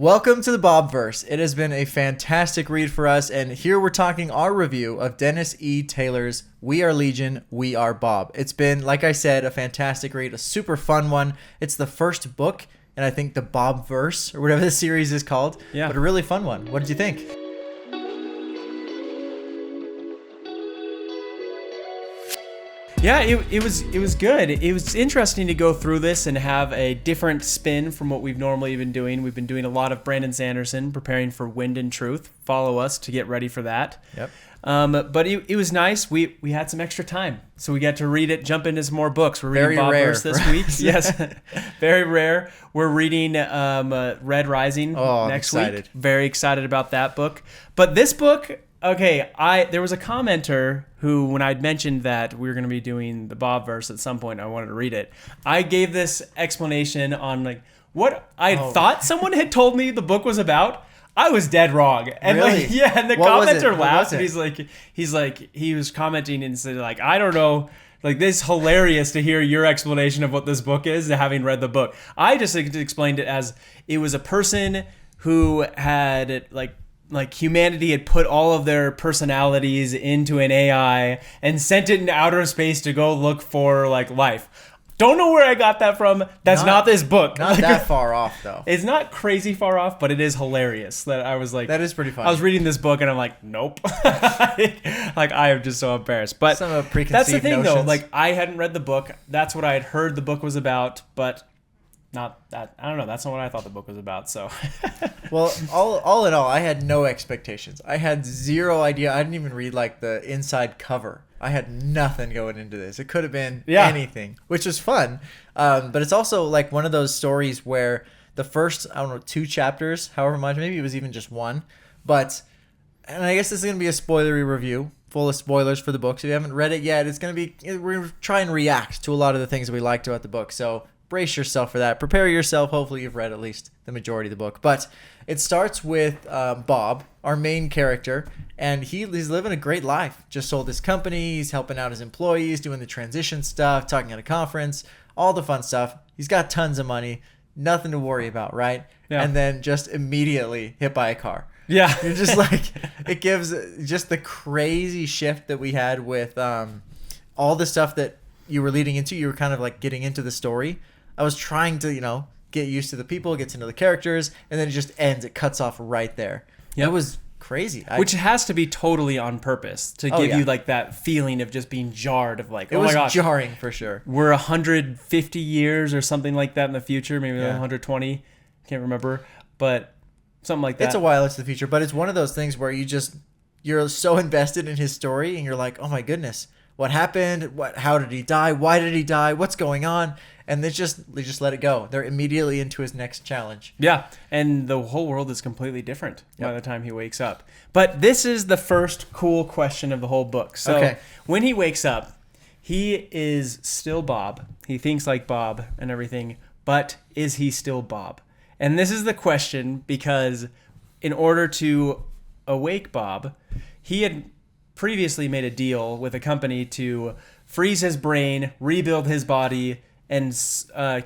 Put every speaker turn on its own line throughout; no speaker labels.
Welcome to the Bobverse. It has been a fantastic read for us, and here we're talking our review of Dennis E. Taylor's We Are Legion, We Are Bob. It's been, like I said, a fantastic read, a super fun one. It's the first book, and I think the Bobverse, or whatever the series is called, but a really fun one. What did you think?
Yeah, it was good. It was interesting to go through this and have a different spin from what we've normally been doing. We've been doing a lot of Brandon Sanderson, preparing for Wind and Truth. Follow us to get ready for that.
Yep.
But it was nice. We had some extra time, so we got to read it, jump into some more books. We're reading Bobverse this week. Yes, very rare. We're reading Red Rising next week. Very excited about that book. But this book... Okay, there was a commenter who, when I'd mentioned that we were going to be doing the Bobverse at some point, I wanted to read it. I gave this explanation on like what I thought someone had told me the book was about. I was dead wrong. And
really?
And the commenter laughed. And he was commenting and said like, I don't know. Like, this is hilarious to hear your explanation of what this book is, having read the book. I just explained it as it was a person who had like humanity had put all of their personalities into an AI and sent it into outer space to go look for like life. Don't know where I got that from. That's not this book.
Not that far off though.
It's not crazy far off, but it is hilarious that I was like,
that is pretty funny.
I was reading this book and I'm like, nope. Like, I am just so embarrassed. But that's the thing though. Like, I hadn't read the book. That's what I had heard the book was about, but not that. I don't know. That's not what I thought the book was about. So,
well, all in all, I had no expectations. I had zero idea. I didn't even read like the inside cover. I had nothing going into this. It could have been anything, which was fun. But it's also like one of those stories where the first, I don't know, 2 chapters, however much, maybe it was even just 1. But, and I guess this is going to be a spoilery review, full of spoilers for the book. So if you haven't read it yet, it's going to be, we're going to try and react to a lot of the things that we liked about the book. So brace yourself for that. Prepare yourself. Hopefully you've read at least the majority of the book. But it starts with Bob, our main character, and he's living a great life. Just sold his company. He's helping out his employees, doing the transition stuff, talking at a conference, all the fun stuff. He's got tons of money. Nothing to worry about, right? Yeah. And then just immediately hit by a car.
Yeah.
You're just like, it gives just the crazy shift that we had with all the stuff that you were leading into. You were kind of like getting into the story. I was trying to, get used to the people, get to know the characters, and then it just ends. It cuts off right there. Yep. It was crazy.
Which has to be totally on purpose to give you like that feeling of just being jarred of like,
oh my gosh. It was jarring for sure.
We're 150 years or something like that in the future, maybe 120. Can't remember, but something like that.
It's a while into the future, but it's one of those things where you're so invested in his story and you're like, oh my goodness, what happened? How did he die? Why did he die? What's going on? And they just let it go. They're immediately into his next challenge.
Yeah, and the whole world is completely different by the time he wakes up. But this is the first cool question of the whole book. So when he wakes up, he is still Bob. He thinks like Bob and everything, but is he still Bob? And this is the question because in order to awake Bob, he had previously made a deal with a company to freeze his brain, rebuild his body, and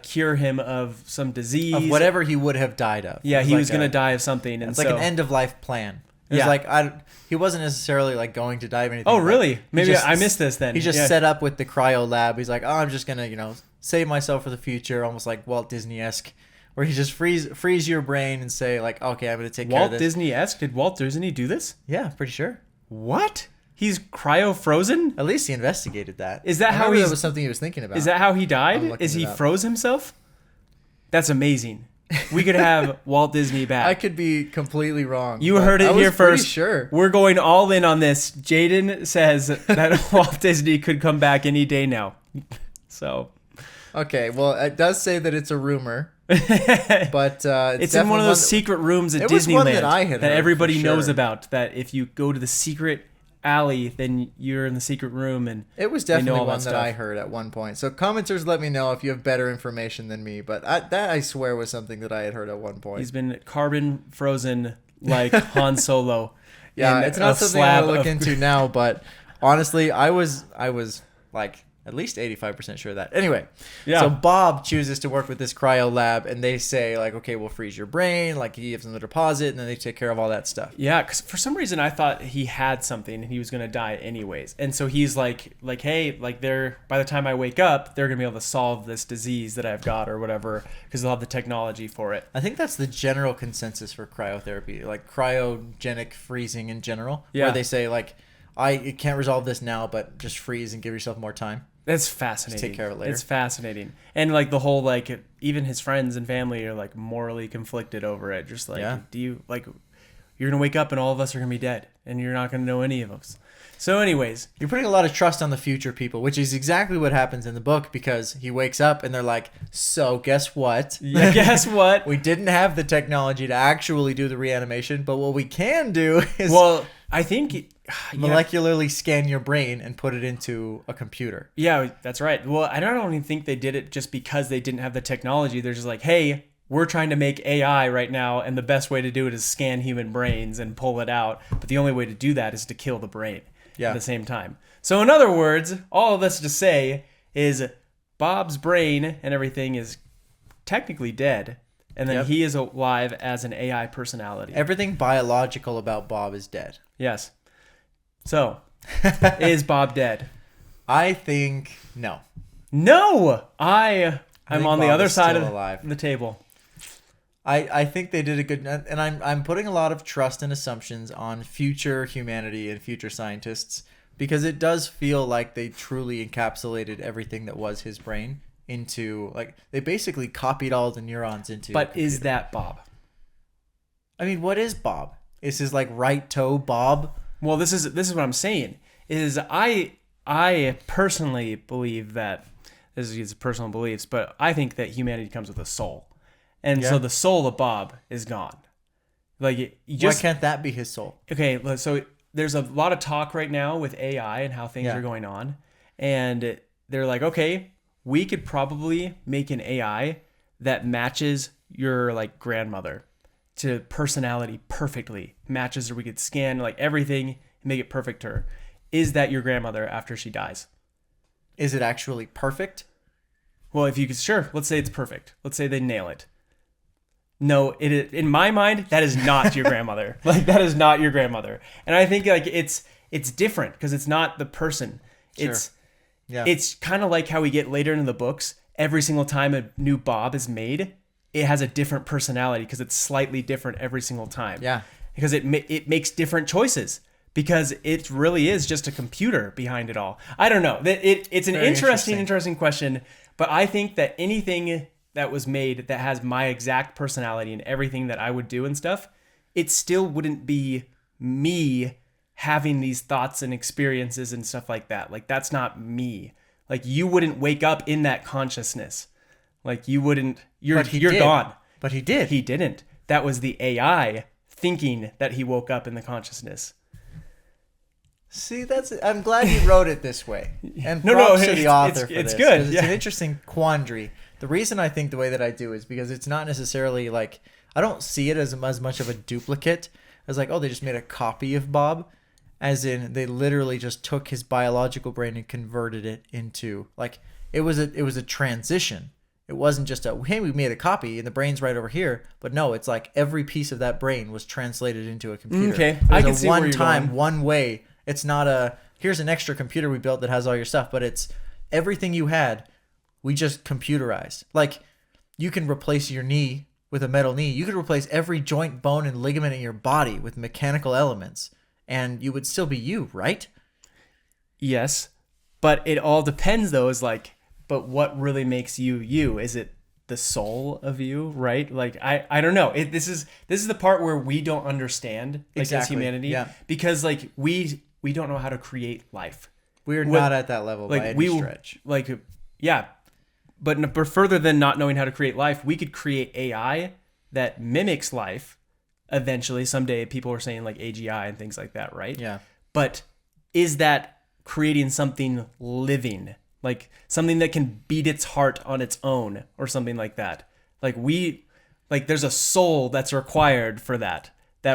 cure him of some disease.
Of whatever he would have died of.
Yeah, he was going to die of something.
It's like an end-of-life plan. It was like, he wasn't necessarily like going to die of anything.
Oh, really? Maybe I missed this then.
He just set up with the cryo lab. He's like, I'm just going to, save myself for the future, almost like Walt Disney-esque, where he just freeze your brain and say like, okay, I'm going to take care of this.
Walt Disney-esque? Did Walt Disney do this?
Yeah, pretty sure.
What? He's cryo-frozen?
At least he investigated that.
Is that how that
was something he was thinking about?
Is that how he died? Is he froze himself? That's amazing. We could have Walt Disney back.
I could be completely wrong.
You heard it here first.
Sure.
We're going all in on this. Jaden says that Walt Disney could come back any day now. So.
Okay, well, it does say that it's a rumor. But
it's in one of those secret rooms at Disneyland
that
everybody knows about. That if you go to the secret alley, then you're in the secret room, and
it was definitely one that I heard at one point. So commenters, let me know if you have better information than me. But that I swear was something that I had heard at one point.
He's been carbon frozen like Han Solo.
Yeah, it's not something I look into now. But honestly, I was like at least 85% sure of that. Anyway,
Yeah.
So Bob chooses to work with this cryo lab, and they say, like, okay, we'll freeze your brain. Like, he gives them the deposit, and then they take care of all that stuff.
Yeah, because for some reason I thought he had something and he was going to die anyways. And so he's like, hey, like by the time I wake up, they're going to be able to solve this disease that I've got or whatever, because they'll have the technology for it.
I think that's the general consensus for cryotherapy, like cryogenic freezing in general,
Yeah.
where they say, like, I can't resolve this now, but just freeze and give yourself more time.
That's fascinating.
Just take care of it later.
It's fascinating. And like the whole, like, even his friends and family are like morally conflicted over it. Just like, do you, like, you're going to wake up and all of us are going to be dead and you're not going to know any of us. So anyways,
you're putting a lot of trust on the future people, which is exactly what happens in the book, because he wakes up and they're like, so guess what?
Yeah, guess what?
We didn't have the technology to actually do the reanimation, but what we can do is
I think
molecularly scan your brain and put it into a computer.
Yeah, that's right. Well, I don't even think they did it just because they didn't have the technology. They're just like, hey, we're trying to make AI right now, and the best way to do it is scan human brains and pull it out. But the only way to do that is to kill the brain at the same time. So in other words, all of this to say is Bob's brain and everything is technically dead, and then he is alive as an AI personality.
Everything biological about Bob is dead.
Yes. So, is Bob dead?
I think no.
No! I'm on the other side of
alive.
the table.
I think they did a good, and I'm putting a lot of trust and assumptions on future humanity and future scientists, because it does feel like they truly encapsulated everything that was his brain into, like, they basically copied all the neurons into.
But is that Bob?
I mean, what is Bob? Is his, like, right toe Bob?
Well, this is what I'm saying. Is I personally believe that, this is his personal beliefs, but I think that humanity comes with a soul. And so the soul of Bob is gone. Like, you just,
why can't that be his soul?
Okay, so there's a lot of talk right now with AI and how things are going on. And they're like, okay, we could probably make an AI that matches your, like, grandmother to personality perfectly. Matches her. We could scan, like, everything and make it perfect to her. Is that your grandmother after she dies?
Is it actually perfect?
Well, if you could, sure. Let's say it's perfect. Let's say they nail it. No, in my mind, that is not your grandmother. Like, that is not your grandmother. And I think, like, it's different because it's not the person.
Sure.
It's kind of like how we get later into the books. Every single time a new Bob is made, it has a different personality because it's slightly different every single time.
Yeah.
Because it makes different choices. Because it really is just a computer behind it all. I don't know. It's an interesting question. But I think that anything that was made that has my exact personality and everything that I would do and stuff, it still wouldn't be me having these thoughts and experiences and stuff like that. Like, that's not me. Like, you wouldn't wake up in that consciousness. Like, you wouldn't. You're gone.
But he did.
He didn't. That was the AI thinking that he woke up in the consciousness.
See, I'm glad you wrote it this way. And props to the author for
it's
this.
good.
It's an interesting quandary. The reason I think the way that I do is because it's not necessarily like, I don't see it as much of a duplicate as like, oh, they just made a copy of Bob, as in they literally just took his biological brain and converted it into, like, it was a transition. It wasn't just hey, we made a copy and the brain's right over here. But no, it's like every piece of that brain was translated into a computer.
Okay,
I
can see where you're going.
one way. It's not here's an extra computer we built that has all your stuff, but it's everything you had, we just computerized. Like, you can replace your knee with a metal knee. You could replace every joint, bone, and ligament in your body with mechanical elements, and you would still be you, right?
Yes, but it all depends, though, is like, but what really makes you you? Is it the soul of you, right? Like, I don't know. This is the part where we don't understand, like, as humanity, because, like, we don't know how to create life.
We're not at that level, like, by any stretch.
Like, yeah, but further than not knowing how to create life, we could create AI that mimics life. Eventually, someday, people are saying, like, AGI and things like that, right?
Yeah.
But is that creating something living? Like, something that can beat its heart on its own or something like that. Like, there's a soul that's required for that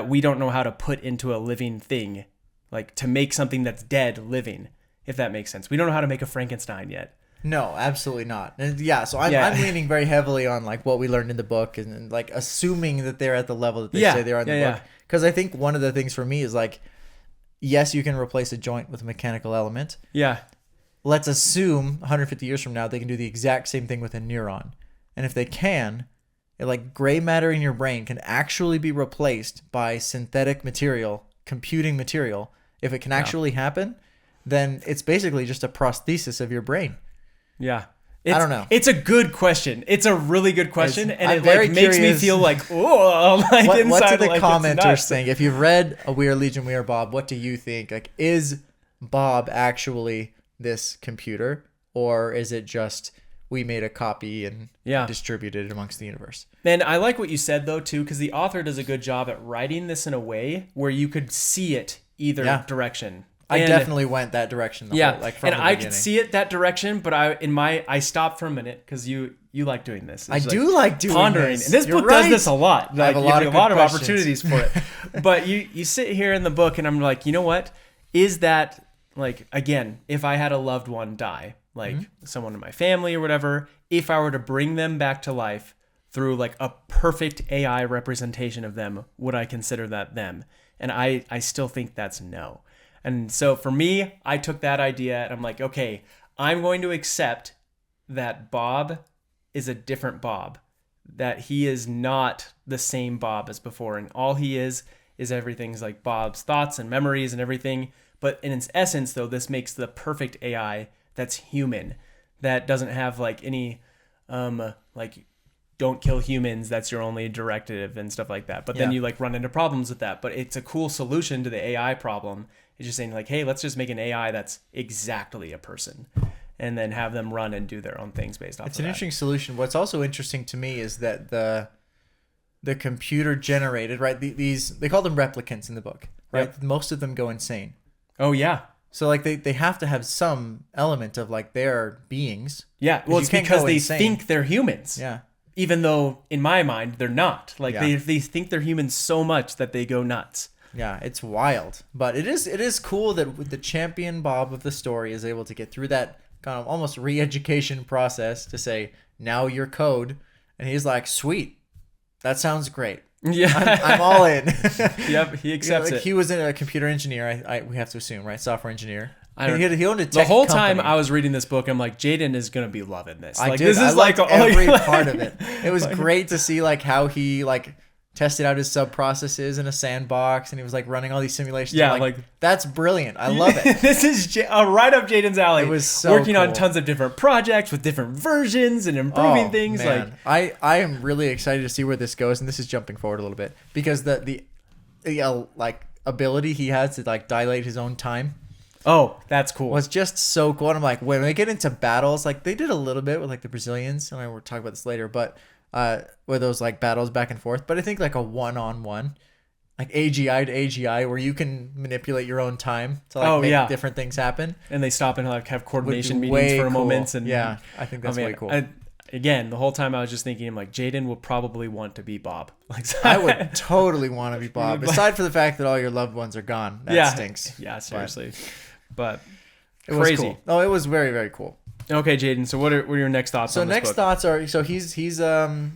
we don't know how to put into a living thing. Like, to make something that's dead living. if that makes sense. We don't know how to make a Frankenstein yet.
No, absolutely not. And yeah, so I'm leaning very heavily on like what we learned in the book and like assuming that they're at the level that they say they are in the book. Because I think one of the things for me is like, yes, you can replace a joint with a mechanical element.
Yeah.
Let's assume 150 years from now they can do the exact same thing with a neuron. And if they can, like gray matter in your brain can actually be replaced by synthetic material, computing material. If it can actually happen, then it's basically just a prosthesis of your brain.
Yeah.
I don't know.
It's a good question. It's a really good question. And it like makes me feel like, oh, like
what,
inside.
What do the
like
commenters think? If you've read A We Are Legion, We Are Bob, what do you think? Like, is Bob actually this computer? Or is it just we made a copy and distributed it amongst the universe?
And I like what you said, though, too, because the author does a good job at writing this in a way where you could see it either direction.
I definitely went that direction.
I could see it that direction, but I stopped for a minute because you like doing this.
I do like doing
pondering.
this.
And this book does this a lot.
I have a lot of
opportunities for it. But you sit here in the book, and I'm like, you know what? Is that like, again, if I had a loved one die, like someone in my family or whatever, if I were to bring them back to life through like a perfect AI representation of them, would I consider that them? And I still think that's no. And so for me, I took that idea and I'm like, okay, I'm going to accept that Bob is a different Bob, that he is not the same Bob as before. And all he is everything's like Bob's thoughts and memories and everything. But in its essence, though, this makes the perfect AI that's human, that doesn't have like any, like, don't kill humans, that's your only directive and stuff like that. But then you like run into problems with that. But it's a cool solution to the AI problem. It's just saying like, hey, let's just make an AI that's exactly a person and then have them run and do their own things based off of that.
It's an interesting solution. What's also interesting to me is that the computer generated, right? They call them replicants in the book, right? Yep. Most of them go insane.
Oh, yeah.
So like they have to have some element of like they're beings.
Yeah, well, it's because they think they're humans.
Yeah.
Even though in my mind they're not. Like they think they're humans so much that they go nuts.
Yeah, it's wild. But it is cool that the champion Bob of the story is able to get through that kind of almost re-education process to say, now your code. And he's like, sweet. That sounds great.
Yeah.
I'm all in.
Yep, he accepts it.
He was a computer engineer, we have to assume, right? Software engineer. He owned a tech
the whole
company.
time I was reading this book, I'm like, Jaden is going to be loving this.
I
like,
did.
This is
I every part of it. It was great to see like how he like tested out his sub processes in a sandbox, and he was like running all these simulations.
Yeah,
like that's brilliant. I love it.
This is right up Jaden's alley.
It was so
working
cool.
on tons of different projects with different versions and improving things.
Man. Like I am really excited to see where this goes, and this is jumping forward a little bit because the like ability he has to like dilate his own time.
Oh, that's cool.
Was just so cool. And I'm like, when they get into battles, like they did a little bit with like the Brazilians. I mean, we'll talk about this later, but where those like battles back and forth. But I think like a one-on-one, like AGI to AGI, where you can manipulate your own time to like make different things happen.
And they stop and like have coordination meetings for a moment. And
yeah, I think that's way cool.
Again, the whole time I was just thinking, I'm like, Jaden will probably want to be Bob. Like,
I would totally want to be Bob. Aside from the fact that all your loved ones are gone, that stinks.
Yeah, seriously. But
it was cool. Oh, it was very, very cool.
Okay, Jaden. So what are your next thoughts on this book?
So next thoughts are, he's the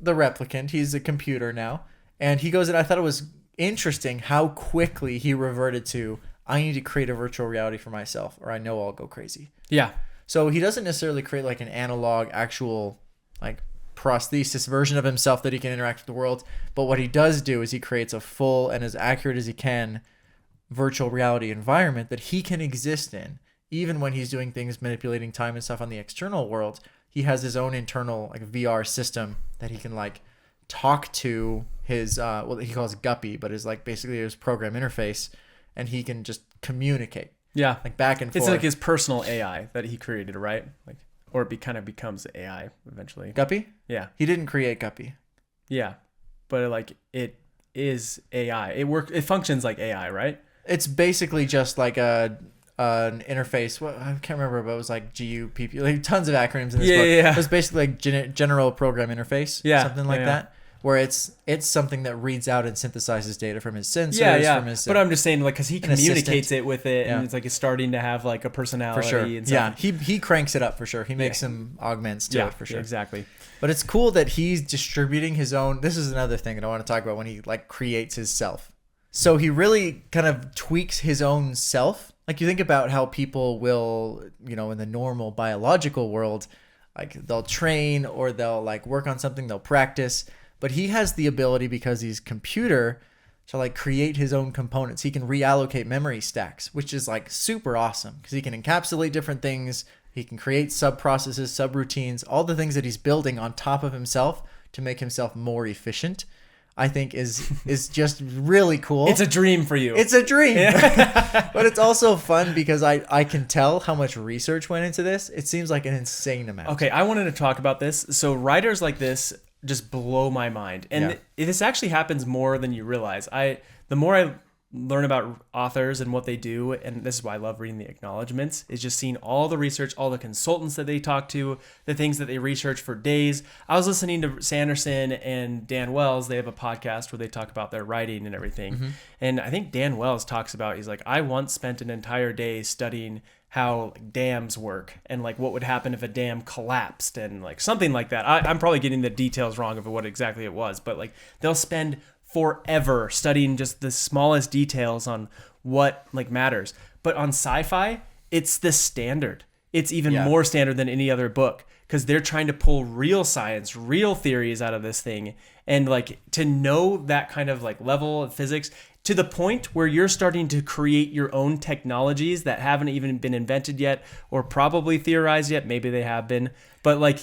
replicant. He's a computer now. And he goes, and I thought it was interesting how quickly he reverted to, I need to create a virtual reality for myself or I know I'll go crazy.
Yeah.
So he doesn't necessarily create like an analog, actual like prosthesis version of himself that he can interact with the world. But what he does do is he creates a full and as accurate as he can virtual reality environment that he can exist in. Even when he's doing things, manipulating time and stuff on the external world, he has his own internal like VR system that he can like talk to his, what he calls Guppy, but is like basically his program interface, and he can just communicate.
Yeah.
Like back and forth.
It's like his personal AI that he created, right? Like, or it kind of becomes AI eventually.
Guppy?
Yeah.
He didn't create Guppy.
Yeah. But like it is AI. It functions like AI, right?
It's basically just like an interface. What I can't remember, but it was like GUPP, like tons of acronyms in this book.
Yeah.
It was basically like general program interface, something like that. where it's something that reads out and synthesizes data from his sensors.
Yeah.
From his,
but I'm just saying, like, because he communicates it with it, and it's like it's starting to have like a personality.
For sure.
And stuff.
Yeah, he cranks it up for sure. He makes some augments to it for sure.
Exactly.
But it's cool that he's distributing his own. This is another thing that I want to talk about when he like creates his self. So he really kind of tweaks his own self. Like you think about how people will, you know, in the normal biological world, like they'll train or they'll like work on something, they'll practice. But he has the ability, because he's computer, to like create his own components. He can reallocate memory stacks, which is like super awesome because he can encapsulate different things. He can create sub-processes, sub-routines, all the things that he's building on top of himself to make himself more efficient. I think is just really cool.
It's a dream for you.
It's a dream. Yeah. But it's also fun because I can tell how much research went into this. It seems like an insane amount.
Okay, I wanted to talk about this. So writers like this just blow my mind. And this actually happens more than you realize. The more I learn about authors and what they do, and this is why I love reading the acknowledgments, is just seeing all the research, all the consultants that they talk to, the things that they research for days. I was listening to Sanderson and Dan Wells. They have a podcast where they talk about their writing and everything. Mm-hmm. And I think Dan Wells talks about, he's like, I once spent an entire day studying how dams work and like what would happen if a dam collapsed and like something like that. I'm probably getting the details wrong of what exactly it was, but like they'll spend forever studying just the smallest details on what like matters. But on sci-fi, it's the standard. It's even more standard than any other book because they're trying to pull real science, real theories out of this thing. And like to know that kind of like level of physics to the point where you're starting to create your own technologies that haven't even been invented yet or probably theorized yet. Maybe they have been, but like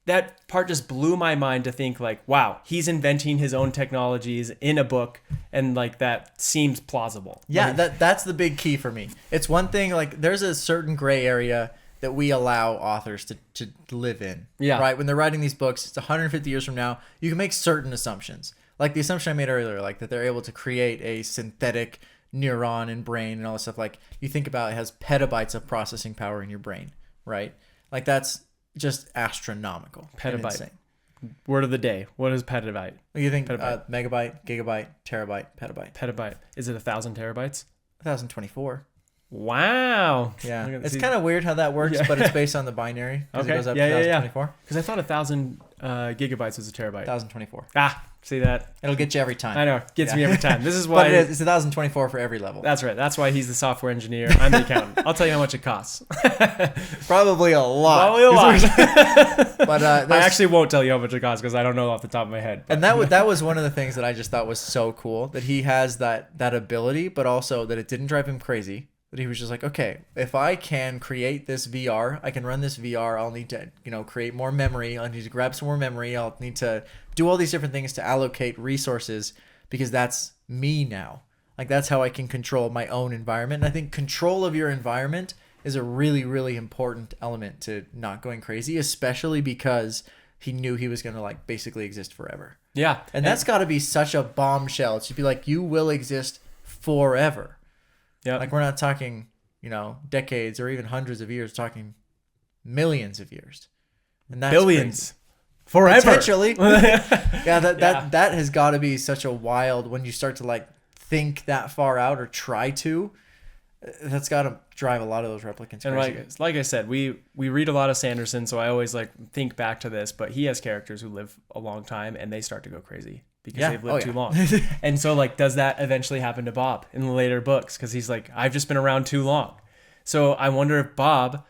that part just blew my mind to think like, wow, he's inventing his own technologies in a book. And like, that seems plausible.
Yeah. That's the big key for me. It's one thing, like there's a certain gray area that we allow authors to live in. Yeah. Right. When they're writing these books, it's 150 years from now, you can make certain assumptions. Like the assumption I made earlier, like that they're able to create a synthetic neuron and brain and all this stuff. Like you think about it has petabytes of processing power in your brain, right? Like that's just astronomical.
Petabyte. Word of the day. What is petabyte?
You think megabyte, gigabyte, terabyte, petabyte.
Petabyte. Is it 1,000 terabytes?
1,024.
Wow.
Yeah. It's kind of weird how that works, but it's based on the binary.
Okay.
It goes up to 1,024.
Because I thought 1,000 gigabytes was a terabyte.
1,024.
See that?
It'll get you every time.
I know. Gets me every time. This is why.
But it's 1,024 for every level.
That's right. That's why he's the software engineer. I'm the accountant. I'll tell you how much it costs.
Probably a lot.
But I actually won't tell you how much it costs because I don't know off the top of my head.
But. And that was one of the things that I just thought was so cool, that he has that ability, but also that it didn't drive him crazy. That he was just like, okay, if I can create this VR, I can run this VR. I'll need to, create more memory. I'll need to grab some more memory. I'll need to do all these different things to allocate resources because that's me now. Like that's how I can control my own environment. And I think control of your environment is a really, really important element to not going crazy, especially because he knew he was going to like basically exist forever.
Yeah.
And that's got to be such a bombshell. It should be like, you will exist forever. Yeah, like we're not talking, decades or even hundreds of years, talking millions of years, and that's
billions,
crazy.
Forever.
Potentially. That has got to be such a wild when you start to like think that far out or try to. That's got to drive a lot of those replicants crazy.
And like I said, we read a lot of Sanderson, so I always like think back to this. But he has characters who live a long time and they start to go crazy. Because they've lived too long. And so like, does that eventually happen to Bob in the later books? Because he's like, I've just been around too long. So I wonder if Bob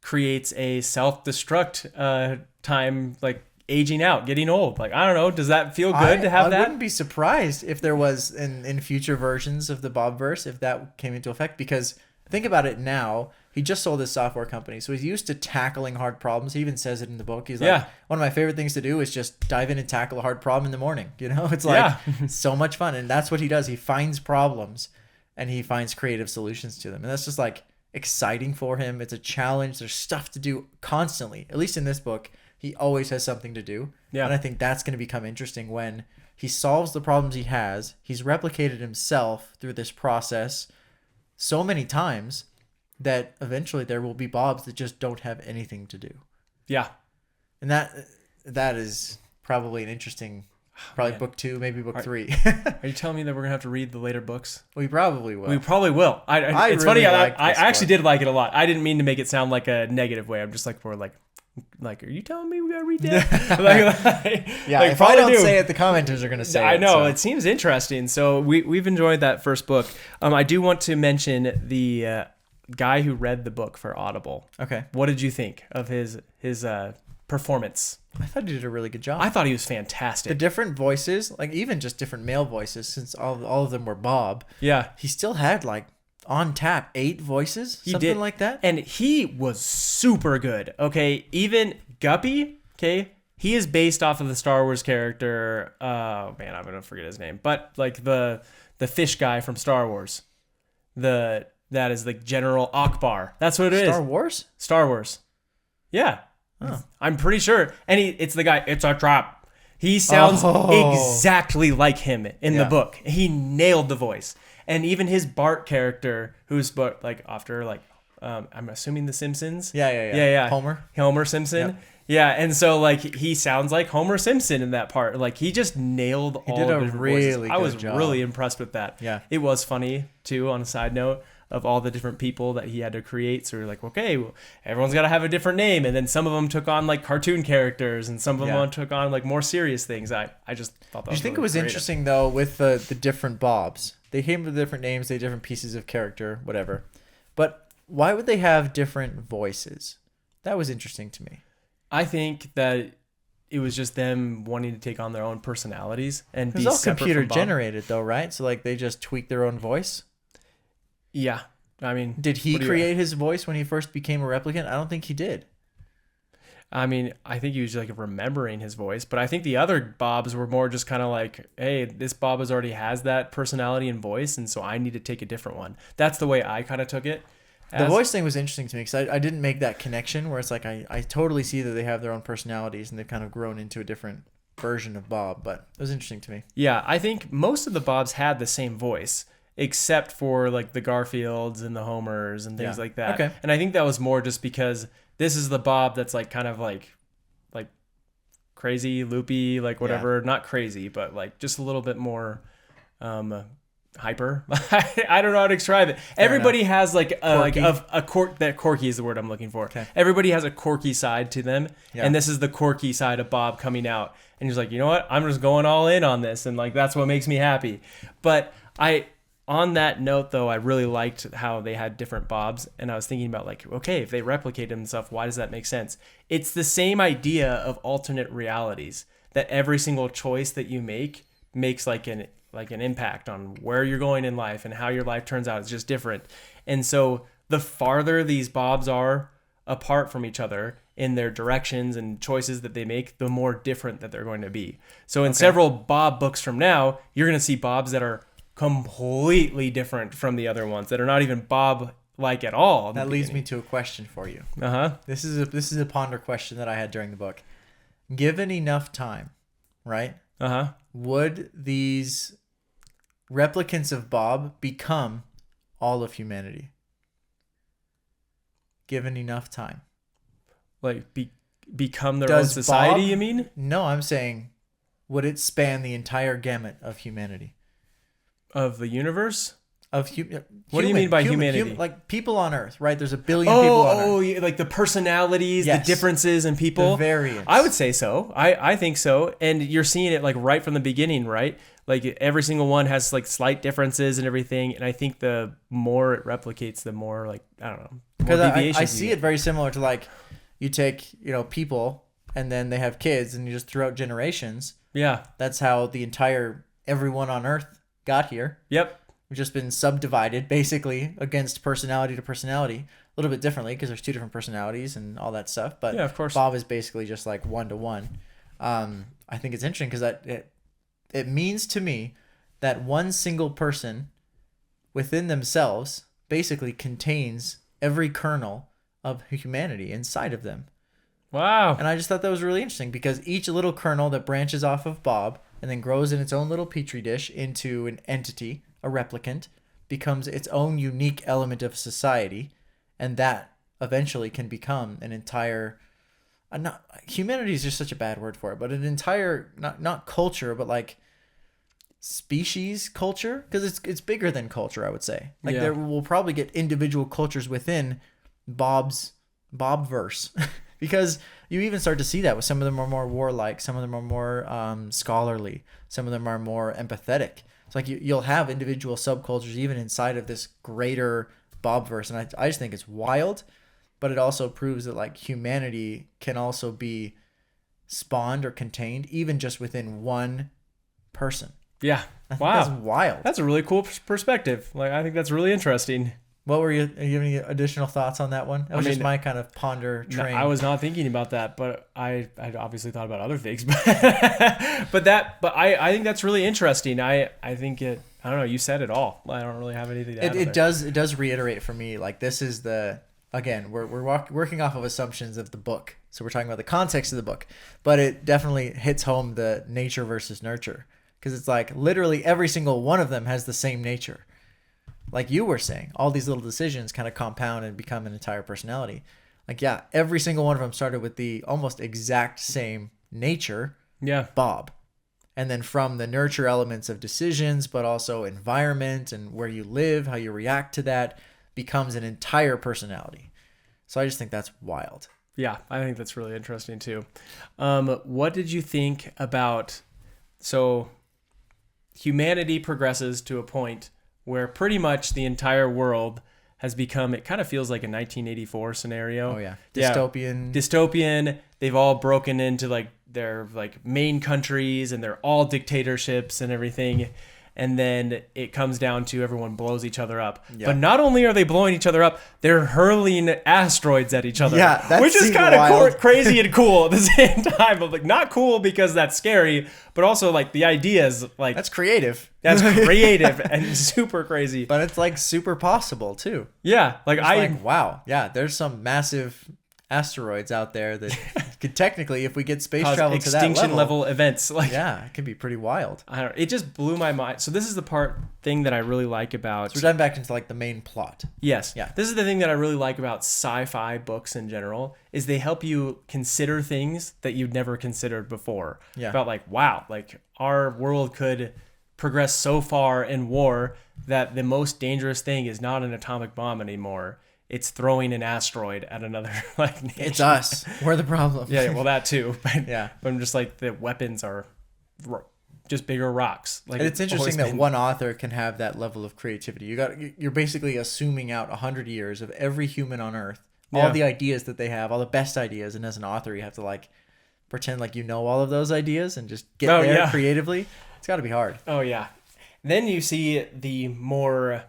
creates a self-destruct time, like aging out, getting old. Like, I don't know. Does that feel good to have that?
I wouldn't be surprised if there was in future versions of the Bobverse, if that came into effect. Because think about it now. He just sold his software company, so he's used to tackling hard problems. He even says it in the book. He's like, one of my favorite things to do is just dive in and tackle a hard problem in the morning. It's like so much fun. And that's what he does. He finds problems and he finds creative solutions to them. And that's just like exciting for him. It's a challenge. There's stuff to do constantly. At least in this book, he always has something to do. Yeah. And I think that's going to become interesting when he solves the problems he has. He's replicated himself through this process so many times that eventually there will be Bobs that just don't have anything to do.
Yeah.
And that is probably an interesting, book 2, maybe book 3.
Are you telling me that we're gonna have to read the later books?
We probably will.
We probably will. It's
really
funny.
I
actually did like it a lot. I didn't mean to make it sound like a negative way. I'm just like, we're like, are you telling me we gotta read that?
Yeah, if I don't say it, the commenters are gonna say it.
I know, it seems interesting. So we've enjoyed that first book. I do want to mention the guy who read the book for Audible.
Okay.
What did you think of his performance?
I thought he did a really good job.
I thought he was fantastic.
The different voices, like even just different male voices, since all of them were Bob.
Yeah.
He still had like on tap 8 voices, something like that.
And he was super good. Okay, even Guppy, okay, he is based off of the Star Wars character. Oh man, I'm gonna forget his name, but like the fish guy from Star Wars. That is the General Akbar. That's what it is.
Star Wars.
Star Wars. Yeah. Oh. I'm pretty sure. And it's the guy. It's a trap. He sounds exactly like him in the book. He nailed the voice. And even his Bart character, who's like after like, I'm assuming The Simpsons.
Yeah.
Homer Simpson. Yep. Yeah, and so like he sounds like Homer Simpson in that part. Like he just nailed all of his voices. I was really impressed with that.
Yeah,
it was funny too. On a side note, of all the different people that he had to create, so we're like, okay, well, everyone's got to have a different name, and then some of them took on like cartoon characters, and some of them took on like more serious things. I just thought that.
Did you think it was interesting though with the different Bobs? They came with different names, they had different pieces of character, whatever. But why would they have different voices? That was interesting to me.
I think that it was just them wanting to take on their own personalities and be separate.
It was all computer generated though, right? So like they just tweaked their own voice.
Yeah, I mean,
did he create his voice when he first became a replicant? I don't think he did.
I mean, I think he was like remembering his voice, but I think the other Bobs were more just kind of like, hey, this Bob already has that personality and voice, and so I need to take a different one. That's the way I kind of took it.
The voice thing was interesting to me because I didn't make that connection where it's like I totally see that they have their own personalities and they've kind of grown into a different version of Bob, but it was interesting to me.
Yeah, I think most of the Bobs had the same voice, except for like the Garfields and the Homers and things like that.
Okay.
And I think that was more just because this is the Bob that's like kind of like crazy, loopy, like whatever. Not crazy, but like just a little bit more hyper. I don't know how to describe it. Everybody has like a quirky is the word I'm looking for.
Okay.
Everybody has a quirky side to them, and this is the quirky side of Bob coming out. And he's like, you know what? I'm just going all in on this, and like that's what makes me happy. But on that note, though, I really liked how they had different Bobs, and I was thinking about like, okay, if they replicate them and stuff, why does that make sense? It's the same idea of alternate realities, that every single choice that you make makes like an impact on where you're going in life and how your life turns out. It's just different. And so the farther these Bobs are apart from each other in their directions and choices that they make, the more different that they're going to be. So in several Bob books from now, you're going to see Bobs that are completely different from the other ones, that are not even Bob-like at all.
That leads me to a question for you. This is a ponder question that I had during the book. Given enough time, right? Would these replicants of Bob become all of humanity? Given enough time.
Like become their own society, you mean?
No, I'm saying, would it span the entire gamut of humanity?
Of the universe?
What
do you mean by humanity?
Like people on Earth, right? There's a billion people on Earth.
Yeah, like the personalities, the differences in people.
The variance.
I would say so. I think so. And you're seeing it like right from the beginning, right? Like every single one has like slight differences and everything. And I think the more it replicates, the more like, I don't know.
Because I see it very similar to like you take, people and then they have kids and you just throughout generations.
Yeah.
That's how everyone on Earth got here.
Yep.
We've just been subdivided basically against personality to personality a little bit differently because there's 2 different personalities and all that stuff. But
yeah, of course.
Bob is basically just like 1-to-1. I think it's interesting because it means to me that one single person within themselves basically contains every kernel of humanity inside of them.
Wow.
And I just thought that was really interesting because each little kernel that branches off of Bob and then grows in its own little petri dish into an entity, a replicant, becomes its own unique element of society, and that eventually can become an entire, not humanity is just such a bad word for it, but an entire not culture, but like species culture, because it's bigger than culture, I would say. Like there will probably get individual cultures within Bobverse because you even start to see that with some of them are more warlike, some of them are more scholarly, some of them are more empathetic. It's like you'll have individual subcultures even inside of this greater Bobverse, and I just think it's wild, but it also proves that like humanity can also be spawned or contained even just within one person.
Yeah.
Wow. That's wild.
That's a really cool perspective. Like, I think that's really interesting.
What were you have any additional thoughts on that one? That was just my kind of ponder train.
I was not thinking about that, but I obviously thought about other things. But I think that's really interesting. I think I don't know, you said it all. I don't really have anything to add.
It does reiterate for me, like this is again, we're working off of assumptions of the book. So we're talking about the context of the book, but it definitely hits home the nature versus nurture. Because it's like literally every single one of them has the same nature. Like you were saying, all these little decisions kind of compound and become an entire personality. Like, yeah, every single one of them started with the almost exact same nature.
Yeah.
Bob. And then from the nurture elements of decisions, but also environment and where you live, how you react to that, becomes an entire personality. So I just think that's wild.
Yeah, I think that's really interesting too. What did you think about... So... humanity progresses to a point where pretty much the entire world has become, it kind of feels like a 1984 scenario.
Oh yeah. Dystopian.
Dystopian. They've all broken into like their like main countries and they're all dictatorships and everything. And then it comes down to everyone blows each other up. Yep. But not only are they blowing each other up, they're hurling asteroids at each other.
Yeah, that's
which is kind of crazy and cool at the same time. But like not cool because that's scary, but also like the idea is like
that's creative.
That's creative and super crazy.
But it's like super possible too.
Yeah, like
wow, yeah. There's some massive asteroids out there that could technically, if we get space travel to that
extinction level events, like
yeah, it could be pretty wild.
I don't know. It just blew my mind. So this is the thing that I really like about.
So we're diving back into like the main plot.
Yes.
Yeah.
This is the thing that I really like about sci-fi books in general is they help you consider things that you'd never considered before.
Yeah.
About like wow, like our world could progress so far in war that the most dangerous thing is not an atomic bomb anymore. It's throwing an asteroid at another like nation.
It's us. We're the problem.
Yeah, well that too. But
yeah,
but I'm just like the weapons are just bigger rocks. Like
and it's interesting that one author can have that level of creativity. You're basically assuming out 100 years of every human on Earth, all the ideas that they have, all the best ideas, and as an author, you have to like pretend like you know all of those ideas and just get there creatively. It's got to be hard.
Oh yeah. Then you see the more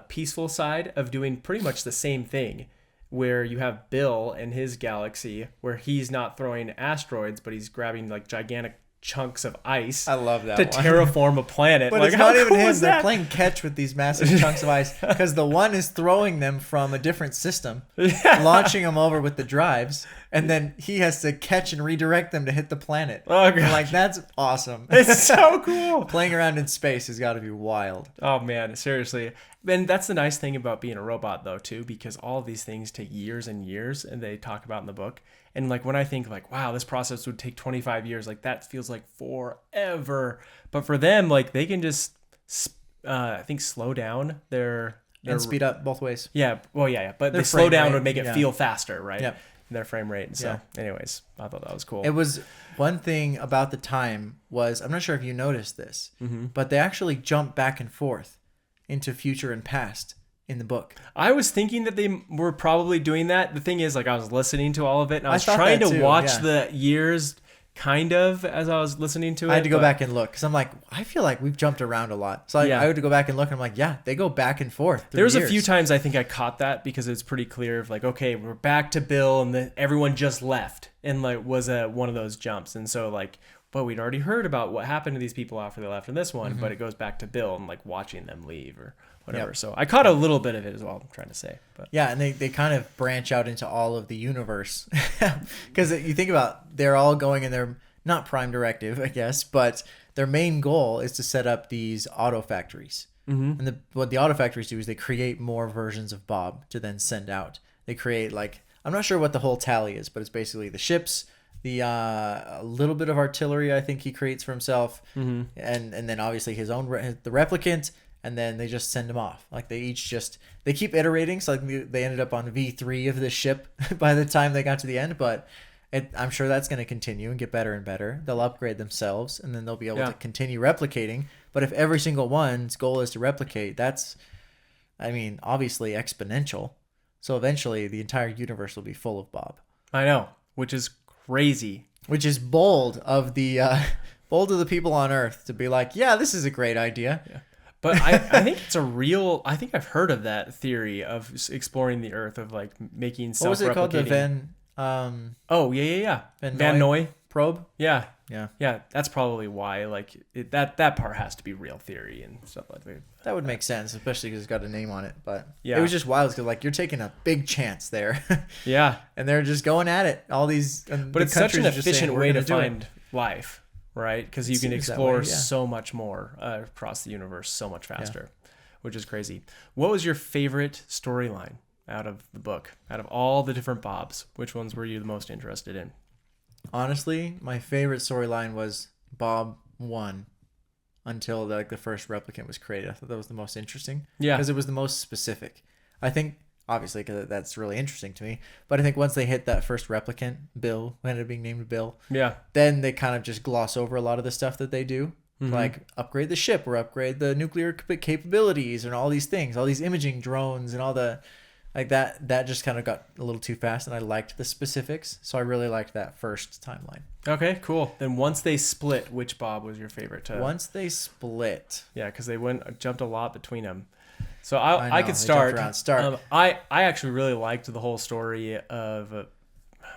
peaceful side of doing pretty much the same thing, where you have Bill and his galaxy, where he's not throwing asteroids, but he's grabbing like gigantic chunks of ice.
I love that
to terraform a planet.
But
like,
it's not even him. They're playing catch with these massive chunks of ice because the one is throwing them from a different system, launching them over with the drives, and then he has to catch and redirect them to hit the planet.
Oh, God.
Like, that's awesome.
It's so cool.
Playing around in space has got to be wild.
Oh, man. Seriously. And that's the nice thing about being a robot, though, too, because all of these things take years and years, and they talk about in the book. And like when I think like, wow, this process would take 25 years, like that feels like forever. But for them, like they can just, I think, slow down their
and speed up both ways.
Yeah. Well, yeah. But the slow down would make it feel faster, right?
Yep.
Their frame rate. And so anyways, I thought that was cool.
It was one thing about the time was, I'm not sure if you noticed this, but they actually jump back and forth into future and past in the book.
I was thinking that they were probably doing that. The thing is, like, I was listening to all of it, and I was trying to watch the years kind of as I was listening to it.
I had to go back and look because I'm like, I feel like we've jumped around a lot. So I had to go back and look, and I'm like, yeah, they go back and forth.
There was a few times I think I caught that because it's pretty clear of like, okay, we're back to Bill, and everyone just left, and like was one of those jumps, and so like, but we'd already heard about what happened to these people after they left in this one, but it goes back to Bill and like watching them leave or whatever. So I caught a little bit of it as well, I'm trying to say. But
yeah, and they kind of branch out into all of the universe. Because you think about, they're all going in their, not prime directive, I guess, but their main goal is to set up these auto factories. And what the auto factories do is they create more versions of Bob to then send out. They create like I'm not sure what the whole tally is, but it's basically the ships, the a little bit of artillery I think he creates for himself, and then obviously his own the replicant, and then they just send him off. Like they keep iterating, so like they ended up on V3 of the ship by the time they got to the end, but I'm sure that's going to continue and get better and better. They'll upgrade themselves, and then they'll be able to continue replicating. But if every single one's goal is to replicate, that's, I mean, obviously exponential. So eventually the entire universe will be full of Bob.
I know, which is crazy.
Which is bold of the people on Earth to be like, yeah, this is a great idea.
Yeah. But I think it's I think I've heard of that theory of exploring the Earth, of like making self-replicating.
What was it called? The
Van Noy
probe?
Yeah. That's probably why, like, that part has to be real theory and stuff like that.
That would make sense, especially because it's got a name on it. But
yeah,
it was just wild because, like, you're taking a big chance there.
Yeah.
And they're just going at it. All these.
But it's such an efficient way to find life, right? Because you can explore so much more across the universe so much faster, which is crazy. What was your favorite storyline out of the book? Out of all the different Bobs, which ones were you the most interested in?
Honestly, my favorite storyline was Bob 1 until the first replicant was created. I thought that was the most interesting. Yeah. Because it was the most specific. I think, obviously, because that's really interesting to me. But I think once they hit that first replicant, Bill, who ended up being named Bill, then they kind of just gloss over a lot of the stuff that they do. Like upgrade the ship or upgrade the nuclear capabilities and all these things, all these imaging drones and all the... Like that just kind of got a little too fast, and I liked the specifics, so I really liked that first timeline.
Okay, cool. Then once they split, which Bob was your favorite?
Once they split,
yeah, because they jumped a lot between them. So I could start. I actually really liked the whole story of,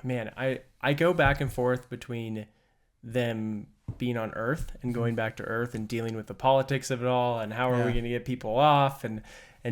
man. I go back and forth between them being on Earth and going back to Earth and dealing with the politics of it all, and how are we going to get people off, and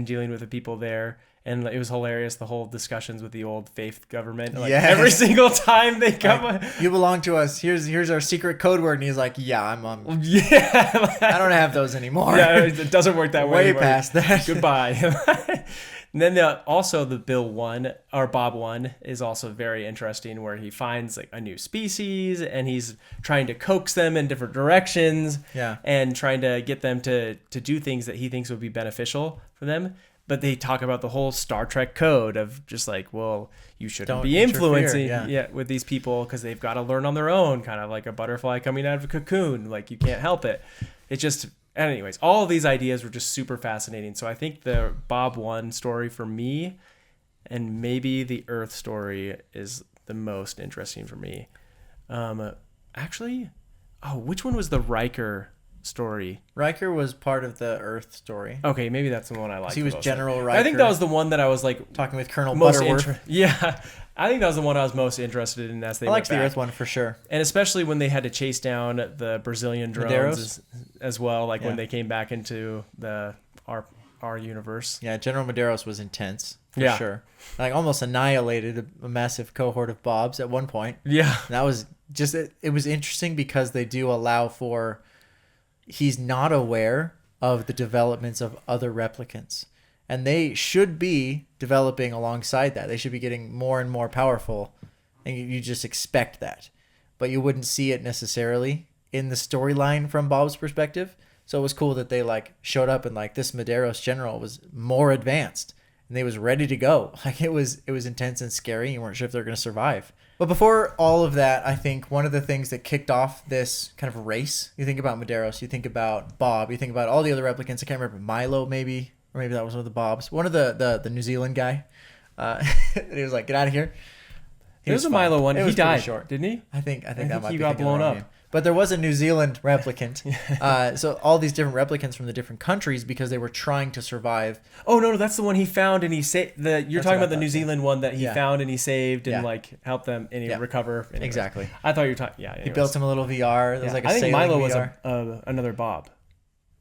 dealing with the people there. And it was hilarious, the whole discussions with the old faith government. Like every single time they come,
like, you belong to us. Here's our secret code word, and he's like, "Yeah, I'm yeah, I don't have those anymore.
Yeah, it doesn't work that way.
Way past that.
Goodbye." And then also the Bill 1 or Bob 1 is also very interesting, where he finds like a new species and he's trying to coax them in different directions. Yeah, and trying to get them to do things that he thinks would be beneficial for them. But they talk about the whole Star Trek code of just like, well, you shouldn't be influencing with these people because they've got to learn on their own, kind of like a butterfly coming out of a cocoon. Like, you can't help it. It's just, anyways, all of these ideas were just super fascinating. So I think the Bob 1 story for me, and maybe the Earth story, is the most interesting for me. Actually, which one was the Riker story?
Riker was part of the Earth story.
Okay, maybe that's the one I liked.
He was General Riker.
I think that was the one that I was like
talking with Colonel Butterworth.
I think that was the one I was most interested in as they went back.
I liked the Earth one for sure.
And especially when they had to chase down the Brazilian drones as well, like when they came back into our universe. Yeah,
General Medeiros was intense for sure. Like almost annihilated a massive cohort of Bobs at one point. Yeah. And that was just it was interesting because they do allow for, he's not aware of the developments of other replicants. And they should be developing alongside that. They should be getting more and more powerful. And you just expect that. But you wouldn't see it necessarily in the storyline from Bob's perspective. So it was cool that they like showed up and like this Medeiros general was more advanced. And they was ready to go. Like it was intense and scary. You weren't sure if they were going to survive. But before all of that, I think one of the things that kicked off this kind of race, you think about Medeiros, you think about Bob, you think about all the other replicants. I can't remember, Milo maybe, or maybe that was one of the Bobs. One of the New Zealand guy. He was like, get out of here.
There was a Milo one. He died, didn't he?
I think that might be. He got blown up. But there was a New Zealand replicant. So all these different replicants from the different countries because they were trying to survive.
Oh, no, that's the one he found and he saved. You're talking about the New Zealand one that he found and he saved and like helped them and he recover. Anyways. Exactly. I thought you were talking. Yeah.
He built him a little VR. There was like a I think
Milo
VR.
was another Bob.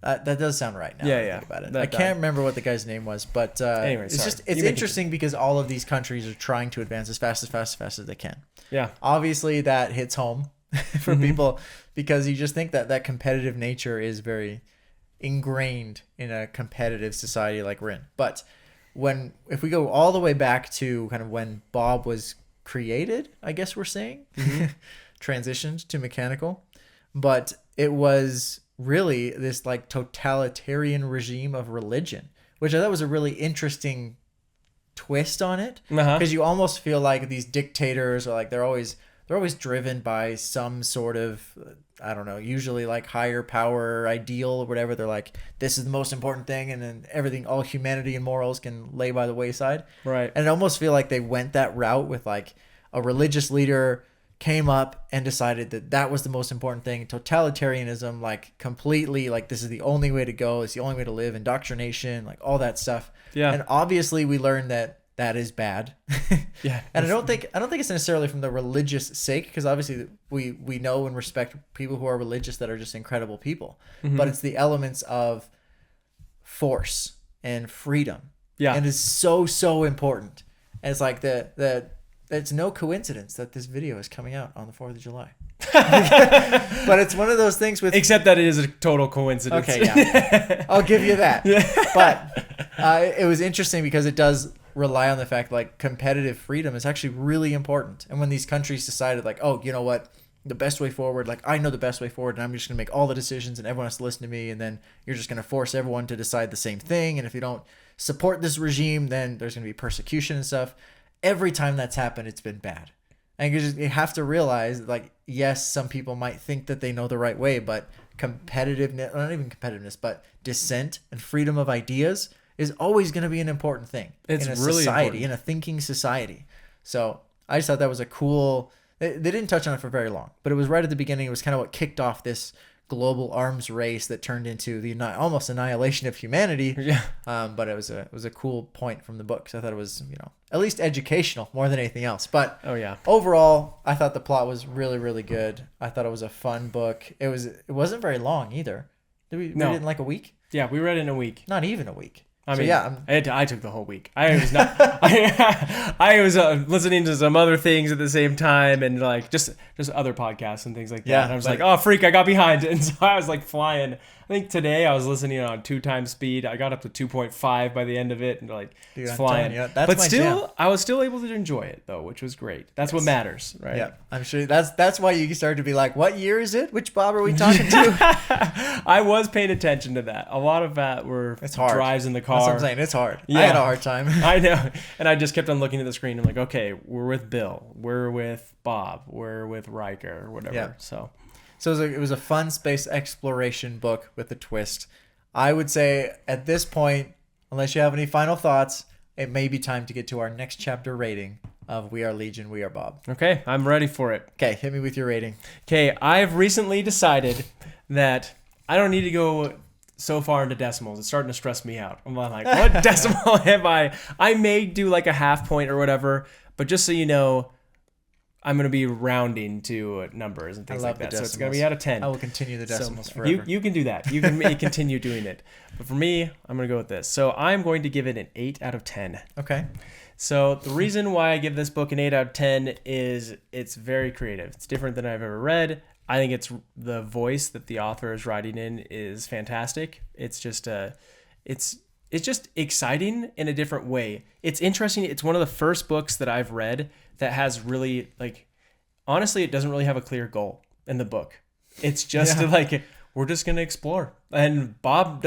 That does sound right now. I think about it. I can't remember what the guy's name was, but anyway, it's interesting because all of these countries are trying to advance as fast as they can. Yeah. Obviously, that hits home for people because you just think that competitive nature is very ingrained in a competitive society like we're in. But if we go all the way back to kind of when Bob was created, I guess we're saying, transitioned to mechanical, but it was really this like totalitarian regime of religion, which I thought was a really interesting twist on it, because you almost feel like these dictators are like they're always driven by some sort of, I don't know, usually like higher power ideal or whatever. They're like, this is the most important thing, and then everything, all humanity and morals can lay by the wayside.
Right.
And I almost feel like they went that route with like a religious leader came up and decided that that was the most important thing. Totalitarianism, like completely, like this is the only way to go. It's the only way to live. Indoctrination, like all that stuff.
Yeah.
And obviously we learned that is bad.
Yeah.
And I don't think it's necessarily from the religious sake, because obviously we know and respect people who are religious that are just incredible people. But it's the elements of force and freedom.
Yeah.
And it's so important. And it's like it's no coincidence that this video is coming out on the 4th of July. But it's one of those things with...
Except that it is a total coincidence.
Okay, yeah. I'll give you that. But it was interesting because it does rely on the fact like competitive freedom is actually really important. And when these countries decided like, oh, you know what, the best way forward, like I know the best way forward and I'm just going to make all the decisions and everyone has to listen to me, and then you're just going to force everyone to decide the same thing. And if you don't support this regime, then there's going to be persecution and stuff. Every time that's happened, it's been bad. And you have to realize, like, yes, some people might think that they know the right way, but competitiveness, not even competitiveness, but dissent and freedom of ideas is always going to be an important thing in a
really
society,
important.
in a thinking society. So I just thought that was a cool... They didn't touch on it for very long, but it was right at the beginning. It was kind of what kicked off this global arms race that turned into the almost annihilation of humanity.
Yeah.
But it was a cool point from the book. So I thought it was, at least educational more than anything else. But overall, I thought the plot was really, really good. I thought it was a fun book. It wasn't very long either. Did we read it in like a week?
Yeah, we read it in a week.
Not even a week.
I took the whole week. I was not. I was listening to some other things at the same time, and like just other podcasts and things like that.
Yeah,
and I was like, oh freak, I got behind, and so I was like flying. I think today I was listening on 2x speed. I got up to 2.5 by the end of it, and like it's flying. But still, jam. I was still able to enjoy it though, which was great. That's what matters, right?
Yeah, I'm sure that's why you started to be like, what year is it? Which Bob are we talking to?
I was paying attention to that. A lot of that were drives in the car.
That's what I'm saying. It's hard.
Yeah.
I had a hard time.
I know. And I just kept on looking at the screen. I'm like, okay, we're with Bill. We're with Bob. We're with Riker or whatever.
Yeah.
So
it was a fun space exploration book with a twist. I would say at this point, unless you have any final thoughts, it may be time to get to our next chapter rating of We Are Legion, We Are Bob.
Okay, I'm ready for it.
Okay, hit me with your rating.
Okay, I've recently decided that I don't need to go so far into decimals. It's starting to stress me out. I'm like, what decimal am I? I may do like a half point or whatever, but just so you know, I'm going to be rounding to numbers and things like that. So it's going to be out of 10.
I will continue the decimals forever.
You can do that. You can continue doing it. But for me, I'm going to go with this. So I'm going to give it an 8 out of 10.
Okay.
So the reason why I give this book an 8 out of 10 is it's very creative. It's different than I've ever read. I think it's the voice that the author is writing in is fantastic. It's just it's just exciting in a different way. It's interesting. It's one of the first books that I've read that has really, like, honestly, it doesn't really have a clear goal in the book. It's just like, we're just going to explore. And Bob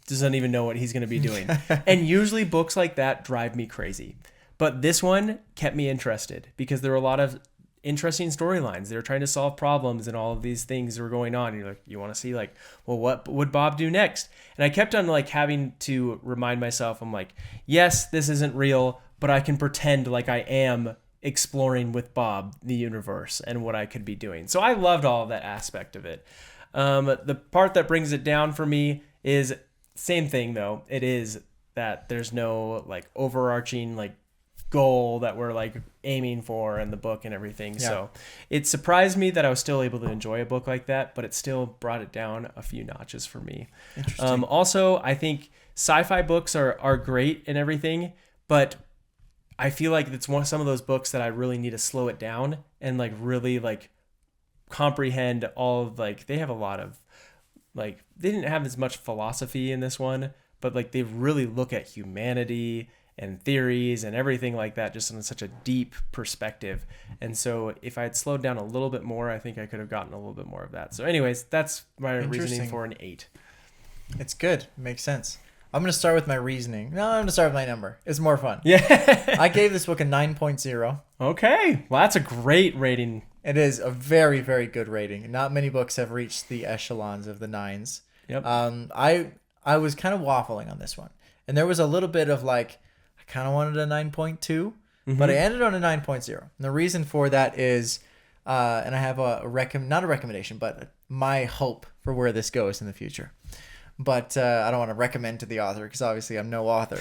doesn't even know what he's going to be doing. And usually books like that drive me crazy. But this one kept me interested because there were a lot of interesting storylines. They were trying to solve problems and all of these things were going on. And you're like, you want to see like, well, what would Bob do next? And I kept on like having to remind myself, I'm like, yes, this isn't real, but I can pretend like I am exploring with Bob the universe and what I could be doing. So I loved all of that aspect of it. The part that brings it down for me is same thing though. It is that there's no like overarching like goal that we're like aiming for in the book and everything. Yeah. So it surprised me that I was still able to enjoy a book like that, but it still brought it down a few notches for me.
Interesting.
Also, I think sci-fi books are great and everything, but I feel like it's some of those books that I really need to slow it down and like really like comprehend all of like, they have a lot of like, they didn't have as much philosophy in this one, but like they really look at humanity and theories and everything like that, just in such a deep perspective. And so if I had slowed down a little bit more, I think I could have gotten a little bit more of that. So anyways, that's my reasoning for an 8.
It's good. Makes sense. I'm going to start with my reasoning. No, I'm going to start with my number. It's more fun.
Yeah.
I gave this book a 9.0.
Okay. Well, that's a great rating.
It is a very, very good rating. Not many books have reached the echelons of the 9s.
Yep.
I was kind of waffling on this one. And there was a little bit of like, I kind of wanted a 9.2, but I ended on a 9.0. And the reason for that is, and I have not a recommendation, but my hope for where this goes in the future. But I don't want to recommend to the author because obviously I'm no author.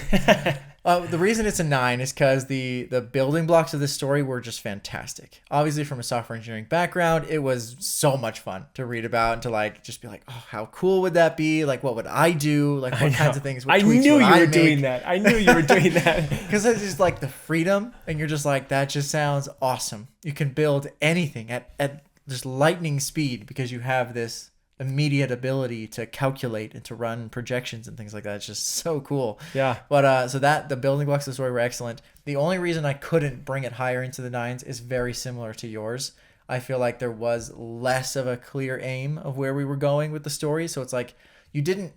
The reason it's a 9 is because the building blocks of this story were just fantastic. Obviously, from a software engineering background, it was so much fun to read about and to like just be like, oh, how cool would that be? Like, what would I do? Like, what kinds of things?
I knew you were doing that. I knew you were doing that
because it's just like the freedom, and you're just like, that just sounds awesome. You can build anything at just lightning speed because you have this immediate ability to calculate and to run projections and things like that. It's just so cool.
Yeah.
But so that the building blocks of the story were excellent. The only reason I couldn't bring it higher into the 9s is very similar to yours. I feel like there was less of a clear aim of where we were going with the story. So it's like you didn't.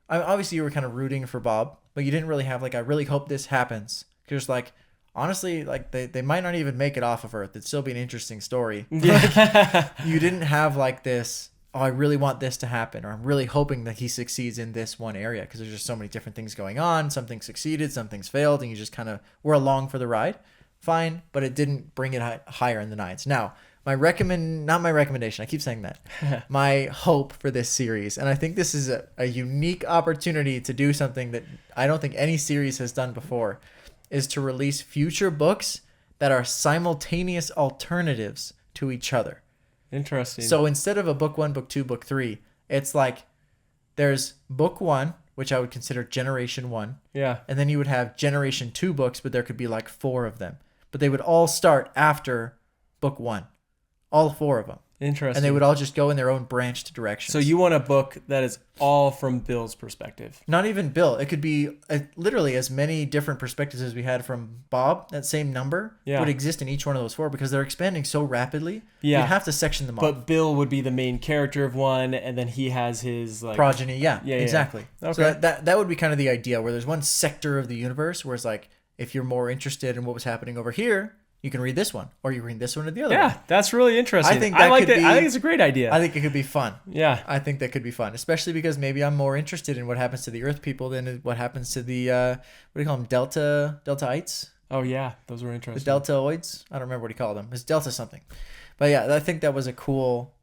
Obviously, you were kind of rooting for Bob, but you didn't really have like, I really hope this happens. Because like, honestly, like they might not even make it off of Earth. It'd still be an interesting story. Like, you didn't have like this, oh, I really want this to happen, or I'm really hoping that he succeeds in this one area, because there's just so many different things going on. Some things succeeded, some things failed, and you just kind of were along for the ride. Fine, but it didn't bring it higher in the 9s. Now, not my recommendation, I keep saying that, my hope for this series, and I think this is a unique opportunity to do something that I don't think any series has done before, is to release future books that are simultaneous alternatives to each other.
Interesting.
So instead of a book 1, book 2, book 3, it's like there's book 1, which I would consider generation 1.
Yeah.
And then you would have generation 2 books, but there could be like 4 of them. But they would all start after book 1. All 4 of them.
Interesting.
And they would all just go in their own branched directions.
So you want a book that is all from Bill's perspective? Not
even Bill. It could be literally as many different perspectives as we had from Bob. That same number would exist in each one of those 4 because they're expanding so rapidly. Yeah. You'd have to section them off.
But Bill would be the main character of one, and then he has his like
progeny. Yeah, exactly.
Okay.
So that would be kind of the idea, where there's one sector of the universe where it's like, if you're more interested in what was happening over here, you can read this one, or you read this one or the other one.
Yeah, that's really interesting.
I think I
think it's a great idea.
I think it could be fun.
Yeah.
I think that could be fun, especially because maybe I'm more interested in what happens to the Earth people than what happens to the, what do you call them, Deltaites?
Oh, yeah. Those were interesting.
The Deltoids? I don't remember what he called them. It's Delta something. But yeah, I think that was a cool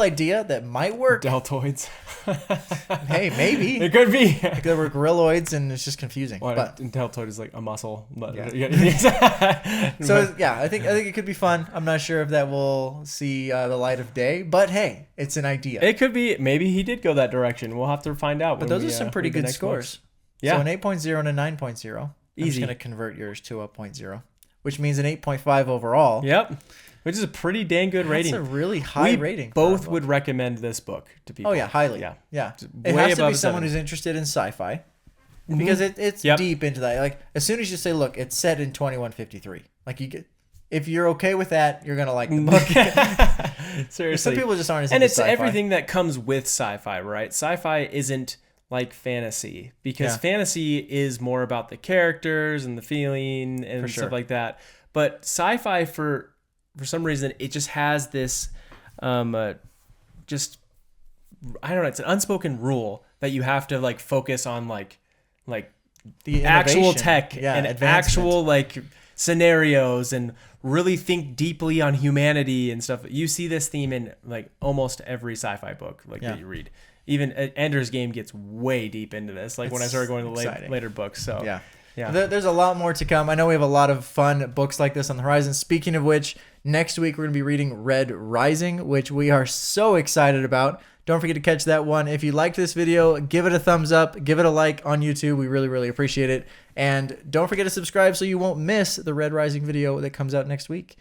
idea that might work.
Deltoids.
Hey, maybe.
It could be.
Like there were gorilloids, and it's just confusing.
Well,
but
deltoid is like a muscle. But
So yeah, I think it could be fun. I'm not sure if that will see the light of day, but hey, it's an idea.
It could be. Maybe he did go that direction. We'll have to find out.
But those are some pretty good scores.
Yeah.
So an 8.0 and a 9.0. I'm just going to convert yours to a 0.0, which means an 8.5 overall.
Yep. Which is a pretty dang good rating.
That's a really high rating.
Both would recommend this book to people.
Oh yeah, highly. Yeah. It has to be someone who's interested in sci-fi, because it's deep into that. Like as soon as you say, "Look, it's set in 2153," like if you're okay with that, you're gonna like the book.
Seriously,
some people just aren't as
and
into
it's
sci-fi.
Everything that comes with sci-fi, right? Sci-fi isn't like fantasy, because fantasy is more about the characters and the feeling and stuff like that. But sci-fi, for some reason, it just has this, I don't know, it's an unspoken rule that you have to like focus on like the actual tech and actual like scenarios, and really think deeply on humanity and stuff. You see this theme in like almost every sci-fi book that you read. Even Ender's Game gets way deep into this. Like when I started going to the later books. So
yeah. There's a lot more to come. I know we have a lot of fun books like this on the horizon. Speaking of which, next week we're going to be reading Red Rising, which we are so excited about. Don't forget to catch that one. If you liked this video, give it a thumbs up. Give it a like on YouTube. We really, really appreciate it. And don't forget to subscribe so you won't miss the Red Rising video that comes out next week.